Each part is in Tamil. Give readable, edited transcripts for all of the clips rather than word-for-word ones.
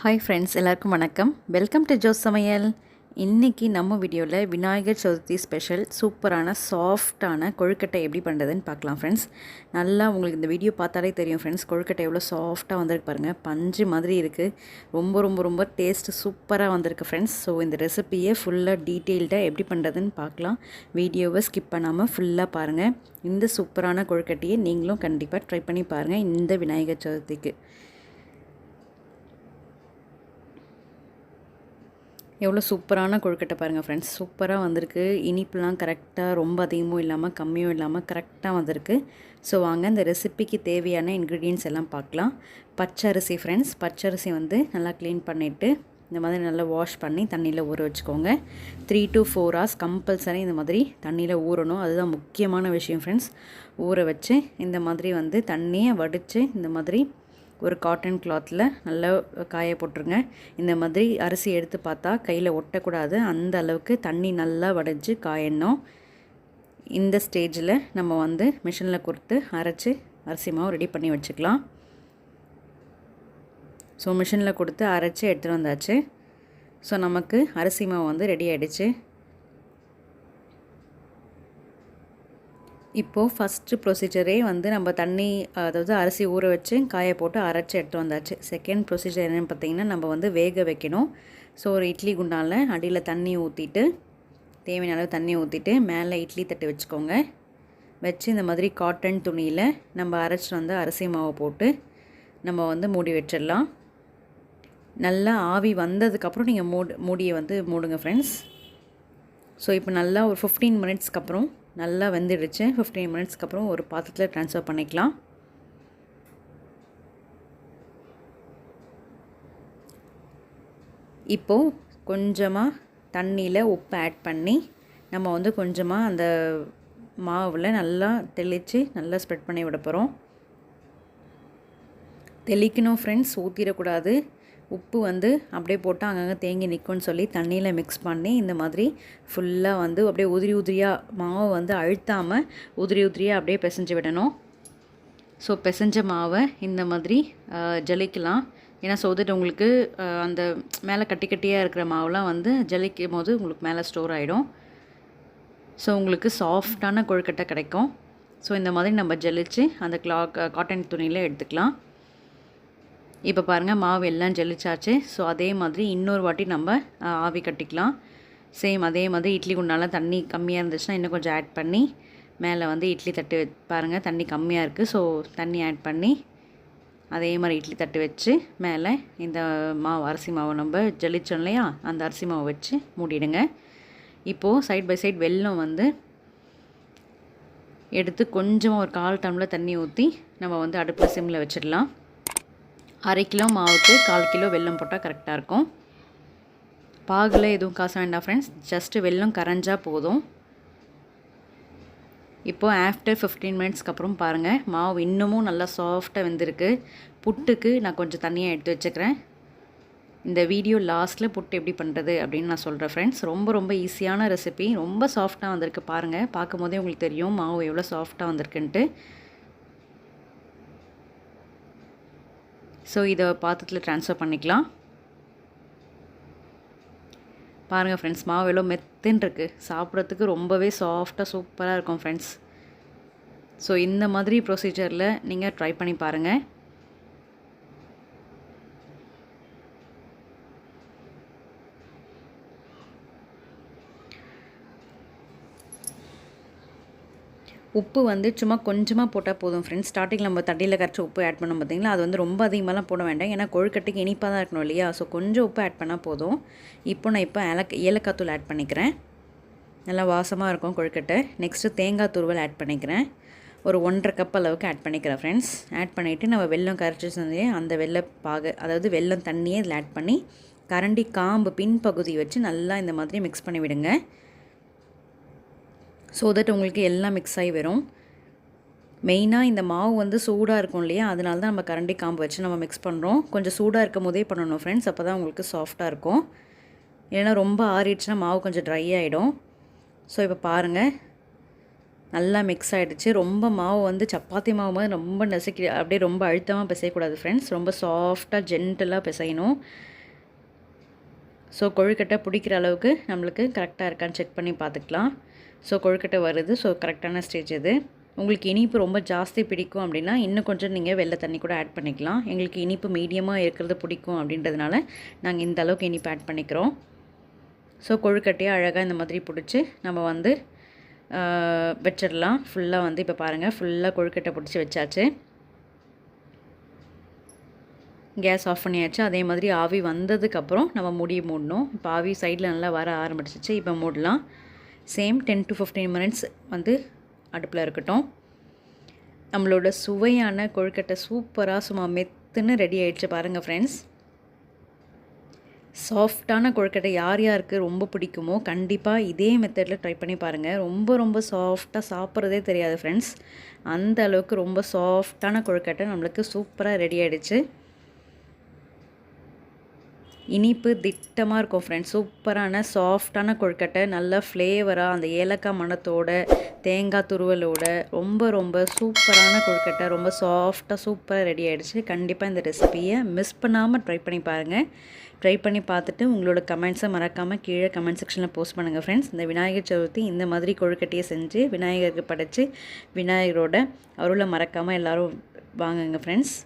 ஹாய் ஃப்ரெண்ட்ஸ், எல்லாருக்கும் வணக்கம். வெல்கம் டு ஜோஸ் சமையல். இன்றைக்கி நம்ம வீடியோவில் விநாயகர் சதுர்த்தி ஸ்பெஷல் சூப்பரான சாஃப்டான கொழுக்கட்டை எப்படி பண்ணுறதுன்னு பார்க்கலாம் ஃப்ரெண்ட்ஸ். நல்லா உங்களுக்கு இந்த வீடியோ பார்த்தாலே தெரியும் ஃப்ரெண்ட்ஸ், கொழுக்கட்டை எவ்வளோ சாஃப்டாக வந்திருக்கு பாருங்கள். பஞ்சு மாதிரி இருக்குது. ரொம்ப ரொம்ப ரொம்ப டேஸ்ட்டு சூப்பராக வந்திருக்கு ஃப்ரெண்ட்ஸ். ஸோ இந்த ரெசிப்பியை ஃபுல்லாக டீட்டெயில்டாக எப்படி பண்ணுறதுன்னு பார்க்கலாம். வீடியோவை ஸ்கிப் பண்ணாமல் ஃபுல்லாக பாருங்கள். இந்த சூப்பரான கொழுக்கட்டையை நீங்களும் கண்டிப்பாக ட்ரை பண்ணி பாருங்கள் இந்த விநாயகர் சதுர்த்திக்கு. எவ்வளோ சூப்பரான கொழுக்கட்டை பாருங்கள் ஃப்ரெண்ட்ஸ், சூப்பராக வந்திருக்கு. இனிப்புலாம் கரெக்டாக, ரொம்ப அதிகமும் இல்லாமல் கம்மியும் இல்லாமல் கரெக்டாக வந்திருக்கு. ஸோ வாங்க இந்த ரெசிபிக்கு தேவையான இன்க்ரீடியன்ட்ஸ் எல்லாம் பார்க்கலாம். பச்சரிசி ஃப்ரெண்ட்ஸ், பச்சரிசி நல்லா க்ளீன் பண்ணிவிட்டு இந்த மாதிரி நல்லா வாஷ் பண்ணி தண்ணியில் ஊற வச்சுக்கோங்க. 3 to 4 hours கம்பல்சரி இந்த மாதிரி தண்ணியில் ஊறணும். அதுதான் முக்கியமான விஷயம் ஃப்ரெண்ட்ஸ். ஊற வச்சு இந்த மாதிரி தண்ணியை வடித்து இந்த மாதிரி ஒரு காட்டன் கிளாத்தில் நல்லா காய போட்டுருங்க. இந்த மாதிரி அரிசி எடுத்து பார்த்தா கையில் ஒட்டக்கூடாது, அந்த அளவுக்கு தண்ணி நல்லா வடித்து காயணும். இந்த ஸ்டேஜில் நம்ம மிஷினில் கொடுத்து அரைச்சி அரிசி மாவு ரெடி பண்ணி வச்சுக்கலாம். ஸோ மிஷினில் கொடுத்து அரைச்சி எடுத்துகிட்டு வந்தாச்சு. ஸோ நமக்கு அரிசி மாவு ரெடி ஆகிடுச்சு. இப்போது ஃபஸ்ட்டு ப்ரொசீஜரே நம்ம தண்ணி, அதாவது அரிசி ஊற வச்சு காய போட்டு அரைச்சி எடுத்து வந்தாச்சு. செகண்ட் ப்ரொசீஜர் என்னென்னு பார்த்தீங்கன்னா, நம்ம வேக வைக்கணும். ஸோ ஒரு இட்லி குண்டானில் அடியில் தண்ணி ஊற்றிட்டு, தேவையான அளவு தண்ணி ஊற்றிட்டு மேலே இட்லி தட்டு வச்சுக்கோங்க. வச்சு இந்த மாதிரி காட்டன் துணியில் நம்ம அரைச்சிட்டு வந்த அரிசி மாவை போட்டு நம்ம மூடி வச்சிடலாம். நல்லா ஆவி வந்ததுக்கப்புறம் நீங்கள் மூடியை மூடுங்க ஃப்ரெண்ட்ஸ். ஸோ இப்போ நல்லா ஒரு 15 மினிட்ஸ்க்கு அப்புறம் நல்லா வெந்துடுச்சு. 15 மினிட்ஸ்க்கு அப்புறம் ஒரு பாத்திரத்தில் ட்ரான்ஸ்ஃபர் பண்ணிக்கலாம். இப்போது கொஞ்சமாக தண்ணியில் உப்பு ஆட் பண்ணி நம்ம கொஞ்சமாக அந்த மாவில் நல்லா தெளித்து நல்லா ஸ்ப்ரெட் பண்ணி விட போகிறோம். தெளிக்கணும் ஃப்ரெண்ட்ஸ், ஊற்றிடக்கூடாது. உப்பு அப்படியே போட்டால் அங்கங்கே தேங்கி நிற்கும்னு சொல்லி தண்ணியில் மிக்ஸ் பண்ணி இந்த மாதிரி ஃபுல்லாக அப்படியே உதிரியாக மாவை அழுத்தாமல் உதிரியாக அப்படியே பிசைஞ்சு விடணும். ஸோ பிசைஞ்ச மாவை இந்த மாதிரி ஜலிக்கலாம். ஏன்னா சொதட்டு உங்களுக்கு அந்த மேலே கட்டி கட்டியாக இருக்கிற மாவுலாம் ஜலிக்கும் போது உங்களுக்கு மேலே ஸ்டோர் ஆகிடும். ஸோ உங்களுக்கு சாஃப்டான கொழுக்கட்டை கிடைக்கும். ஸோ இந்த மாதிரி நம்ம ஜலிச்சு அந்த காட்டன் துணியில் எடுத்துக்கலாம். இப்போ பாருங்கள், மாவு எல்லாம் ஜெலிச்சாச்சு. ஸோ அதே மாதிரி இன்னொரு வாட்டி நம்ம ஆவி கட்டிக்கலாம். சேம் அதே மாதிரி இட்லி குண்டால தண்ணி கம்மியாக இருந்துச்சுன்னா இன்னும் கொஞ்சம் ஆட் பண்ணி மேலே இட்லி தட்டு பாருங்கள், தண்ணி கம்மியாக இருக்குது. ஸோ தண்ணி ஆட் பண்ணி அதே மாதிரி இட்லி தட்டு வச்சு மேலே இந்த அரிசி மாவு நம்ம ஜலிச்சோம் இல்லையா, அந்த அரிசி மாவு வச்சு மூடிடுங்க. இப்போது சைட் பை சைட் வெல்லம் எடுத்து கொஞ்சமாக ஒரு 1/4 டம்ளர் தண்ணி ஊற்றி நம்ம அடுப்பில் சிம்மில் வச்சிடலாம். 1/2 கிலோ மாவுக்கு 1/4 கிலோ வெல்லம் போட்டால் கரெக்டாக இருக்கும். பாகில் எதுவும் காச வேண்டாம் ஃப்ரெண்ட்ஸ், ஜஸ்ட்டு வெல்லம் கரைஞ்சால் போதும். இப்போது ஆஃப்டர் 15 மினிட்ஸ்க்கு அப்புறம் பாருங்கள், மாவு இன்னமும் நல்லா சாஃப்டாக வெந்திருக்கு. புட்டுக்கு நான் கொஞ்சம் தண்ணியாக எடுத்து வச்சுக்கிறேன். இந்த வீடியோ லாஸ்ட்டில் புட்டு எப்படி பண்ணுறது அப்படின்னு நான் சொல்கிறேன் ஃப்ரெண்ட்ஸ். ரொம்ப ரொம்ப ஈஸியான ரெசிபி, ரொம்ப சாஃப்டாக வந்திருக்கு பாருங்கள். பார்க்கும் போதே உங்களுக்கு தெரியும் மாவு எவ்வளோ சாஃப்டாக வந்திருக்குன்ட்டு. ஸோ இதை பாத்திரத்தில் ட்ரான்ஸ்ஃபர் பண்ணிக்கலாம். பாருங்கள் ஃப்ரெண்ட்ஸ், மாவு எவ்வளோ மெத்துன்னு இருக்குது. சாப்பிட்றதுக்கு ரொம்பவே சாஃப்டாக சூப்பராக இருக்கும் ஃப்ரெண்ட்ஸ். ஸோ இந்த மாதிரி ப்ரொசீஜரில் நீங்கள் ட்ரை பண்ணி பாருங்கள். உப்பு சும்மா கொஞ்சமாக போட்டால் போதும் ஃப்ரெண்ட்ஸ். ஸ்டார்டிங்கில் நம்ம தண்ணியில் கரைச்சி உப்பு ஆட் பண்ணோம் பார்த்தீங்களா, அது ரொம்ப அதிகமாகலாம் போட வேண்டாம். ஏன்னா கொழுக்கட்டைக்கு இனிப்பாக தான் இருக்கணும் இல்லையா. ஸோ கொஞ்சம் உப்பு ஆட் பண்ணால் போதும். இப்போ ஏலக்காய் தூள் ஆட் பண்ணிக்கிறேன். நல்லா வாசமாக இருக்கும் கொழுக்கட்டை. நெக்ஸ்ட்டு தேங்காய் துருவல் ஆட் பண்ணிக்கிறேன். ஒரு 1.5 கப் அளவுக்கு ஆட் பண்ணிக்கிறேன் ஃப்ரெண்ட்ஸ். ஆட் பண்ணிவிட்டு நம்ம வெல்லம் கரைச்சி செஞ்சே அந்த அதாவது வெல்லம் தண்ணியே இதில் ஆட் பண்ணி கரண்டி காம்பு பின்பகுதி வச்சு நல்லா இந்த மாதிரி மிக்ஸ் பண்ணி விடுங்க. ஸோ தட் உங்களுக்கு எல்லாம் மிக்ஸ் ஆகி வரும். மெயினாக இந்த மாவு சூடாக இருக்கும் இல்லையா, அதனால தான் நம்ம கரண்டி காம்பு வச்சு நம்ம மிக்ஸ் பண்ணுறோம். கொஞ்சம் சூடாக இருக்கும் போதே பண்ணணும் ஃப்ரெண்ட்ஸ், அப்போ தான் உங்களுக்கு சாஃப்டாக இருக்கும். ஏன்னா ரொம்ப ஆறிடுச்சுன்னா மாவு கொஞ்சம் ட்ரை ஆகிடும். ஸோ இப்போ பாருங்கள், நல்லா மிக்ஸ் ஆகிடுச்சு. ரொம்ப மாவு சப்பாத்தி மாவு மாதிரி ரொம்ப அப்படியே ரொம்ப அழுத்தமாக பிசையக்கூடாது ஃப்ரெண்ட்ஸ். ரொம்ப சாஃப்டாக ஜென்டலாக பிசையணும். ஸோ கொழுக்கட்டை பிடிக்கிற அளவுக்கு நம்மளுக்கு கரெக்டாக இருக்கான்னு செக் பண்ணி பார்த்துக்கலாம். ஸோ கொழுக்கட்டை வருது. ஸோ கரெக்டான ஸ்டேஜ் இது. உங்களுக்கு இனிப்பு ரொம்ப ஜாஸ்தி பிடிக்கும் அப்படின்னா இன்னும் கொஞ்சம் நீங்கள் வெள்ளை தண்ணி கூட ஆட் பண்ணிக்கலாம். எங்களுக்கு இனிப்பு மீடியமாக இருக்கிறது பிடிக்கும் அப்படின்றதுனால நாங்கள் இந்த அளவுக்கு இனிப்பு ஆட் பண்ணிக்கிறோம். ஸோ கொழுக்கட்டையை அழகாக இந்த மாதிரி பிடிச்சி நம்ம வந்து வச்சிடலாம். ஃபுல்லாக வந்து இப்போ பாருங்கள், ஃபுல்லாக கொழுக்கட்டை பிடிச்சி வச்சாச்சு. கேஸ் ஆஃப் பண்ணியாச்சு. அதே மாதிரி ஆவி வந்ததுக்கப்புறம் நம்ம மூடணும். இப்போ ஆவி சைடில் நல்லா வர ஆரம்பிச்சிச்சு. இப்போ மூடலாம். சேம் 10 to 15 மினிட்ஸ் வந்து அடுப்பில் இருக்கட்டும். நம்மளோட சுவையான கொழுக்கட்டை சூப்பராக சும்மா மெத்துன்னு ரெடி ஆகிடுச்சு பாருங்கள் ஃப்ரெண்ட்ஸ். சாஃப்டான கொழுக்கட்டை யார் யாருக்கு ரொம்ப பிடிக்குமோ கண்டிப்பாக இதே மெத்தடில் ட்ரை பண்ணி பாருங்கள். ரொம்ப ரொம்ப சாஃப்டாக சாப்பிட்றதே தெரியாது ஃப்ரெண்ட்ஸ். அந்த அளவுக்கு ரொம்ப சாஃப்டான கொழுக்கட்டை நம்மளுக்கு சூப்பராக ரெடி ஆகிடுச்சு. இனிப்பு திட்டமாக இருக்கும் ஃப்ரெண்ட்ஸ். சூப்பரான சாஃப்டான கொழுக்கட்டை, நல்ல ஃப்ளேவராக அந்த ஏலக்காய் மணத்தோட தேங்காய் துருவலோட ரொம்ப ரொம்ப சூப்பரான கொழுக்கட்டை, ரொம்ப சாஃப்டாக சூப்பராக ரெடி ஆகிடுச்சு. கண்டிப்பாக இந்த ரெசிபியை மிஸ் பண்ணாமல் ட்ரை பண்ணி பாருங்கள். ட்ரை பண்ணி பார்த்துட்டு உங்களோட கமெண்ட்ஸை மறக்காமல் கீழே கமெண்ட் செக்ஷனில் போஸ்ட் பண்ணுங்கள் ஃப்ரெண்ட்ஸ். இந்த விநாயகர் சதுர்த்தி இந்த மாதிரி கொழுக்கட்டையை செஞ்சு விநாயகருக்கு படைச்சு விநாயகரோட அருளை மறக்காமல் எல்லோரும் வாங்குங்க ஃப்ரெண்ட்ஸ்.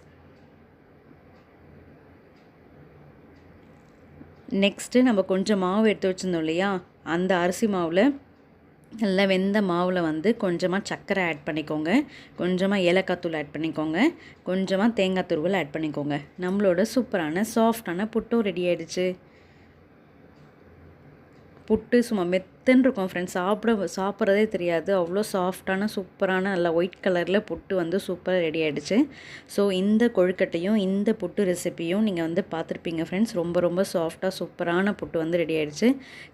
நெக்ஸ்ட்டு நம்ம கொஞ்சம் மாவு எடுத்து வச்சுருந்தோம் இல்லையா, அந்த அரிசி மாவில் நல்லா வெந்த மாவில் வந்து கொஞ்சமாக சர்க்கரை ஆட் பண்ணிக்கோங்க, கொஞ்சமாக ஏலக்காய் தூள் ஆட் பண்ணிக்கோங்க, கொஞ்சமாக தேங்காய் துருவல் ஆட் பண்ணிக்கோங்க. நம்மளோட சூப்பரான சாஃப்டான புட்டும் ரெடி ஆகிடுச்சு. புட்டு சும்மா மெத்துன்னு இருக்கும் ஃப்ரெண்ட்ஸ். சாப்பிட்றதே தெரியாது, அவ்வளோ சாஃப்டான சூப்பரான நல்லா ஒயிட் கலரில் புட்டு வந்து சூப்பராக ரெடி ஆகிடுச்சு. ஸோ இந்த கொழுக்கட்டையும் இந்த புட்டு ரெசிப்பியும் நீங்கள் வந்து பார்த்துருப்பீங்க ஃப்ரெண்ட்ஸ். ரொம்ப ரொம்ப சாஃப்டாக சூப்பரான புட்டு வந்து ரெடி ஆகிடுச்சு.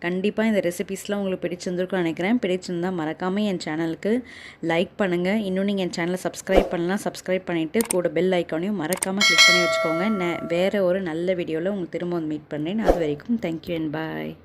கண்டிப்பாக இந்த ரெசிபிஸ்லாம் உங்களுக்கு பிடிச்சிருந்துருக்குன்னு நினைக்கிறேன். பிடிச்சிருந்தால் மறக்காமல் என் சேனலுக்கு லைக் பண்ணுங்கள். இன்னும் நீங்கள் என் சேனலை சப்ஸ்கிரைப் பண்ணலாம், சப்ஸ்கிரைப் பண்ணிவிட்டு கூட பெல் ஐக்கானையும் மறக்காமல் கிளிக் பண்ணி வச்சுக்கோங்க. வேறு ஒரு நல்ல வீடியோவில் உங்களுக்கு திரும்ப வந்து மீட் பண்ணுறேன். அது வரைக்கும் தேங்க்யூ அண்ட் பாய்.